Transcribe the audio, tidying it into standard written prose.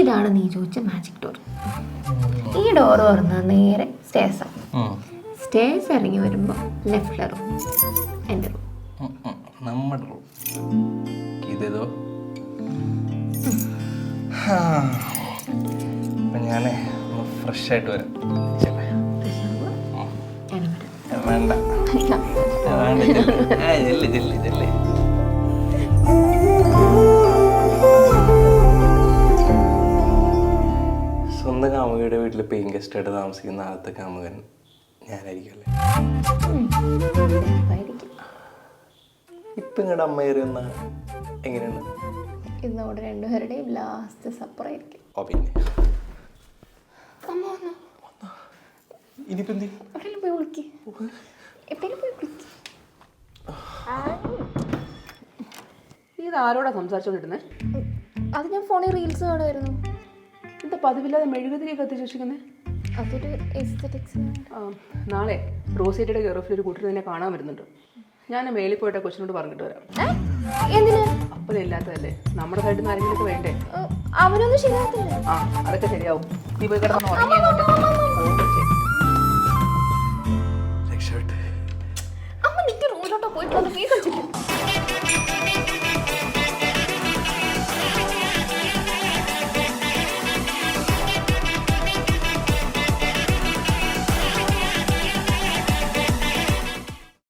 ഇതാണ് നീ ചോദിച്ച മാജിക് ഡോർ. ഈ ഡോർ തുറന്നാൽ നേരെ സ്റ്റേഴ്സാണ്. സ്റ്റേഴ്സ് ഇറങ്ങി വരുമ്പോൾ ലെഫ്റ്റിലെ റൂം, എൻ്റെ റൂം. നമ്മുടെ റൂം ഇതേതോ. ഞാൻ ഫ്രഷ് ആയിട്ട് വരാം. വേണ്ട സ്വന്തം കാമുകയുടെ വീട്ടിൽ പെയിൻ ഗസ്റ്റ് ആയിട്ട് താമസിക്കുന്ന ആദ്യത്തെ കാമുകൻ ഞാനായിരിക്കും അല്ലേ? ഇപ്പൊ നിങ്ങളുടെ അമ്മ കയറിയെന്ന എങ്ങനെയാണ്? ഇന്നോട് രണ്ടുപേരുടെയും ലാസ്റ്റ് സപ്പറായിരിക്കും. ഓ പിന്നെ ഇനിയിപ്പോ എവിടെയെങ്കിലും പോയി വിളിക്ക്, എവിടെയെങ്കിലും പോയി വിളിക്ക്. ഇത് ആരോടാ സംസാരിച്ചോണ്ടിരുന്നത്? അത് ഞാൻ ഫോണിൽ റീൽസ് കാണുമായിരുന്നു. എന്താ പതിവില്ലാതെ മെഴുകുതിരിയെ കത്തിച്ച് വെച്ചിരിക്കുന്നത്? അതൊരു എസ്തെറ്റിക്സ്. നാളെ റോസേറ്റയുടെ കെയർ ഓഫിൽ ഒരു കൂട്ടർ തന്നെ കാണാൻ വരുന്നുണ്ട്. ഞാൻ മേളിൽ പോയിട്ട് കൊച്ചിനോട് പറഞ്ഞിട്ട് വരാം. എന്തിനാ? അപ്പനില്ലാത്തതല്ലേ, നമ്മുടെ സൈഡിൽ നിന്ന് ആരെങ്കിലും വേണ്ടേ? അവനൊന്നും ശരിയാകത്തില്ല. അതൊക്കെ ശരിയാവും. നീ പോയി കിടന്ന് ഉറങ്ങി.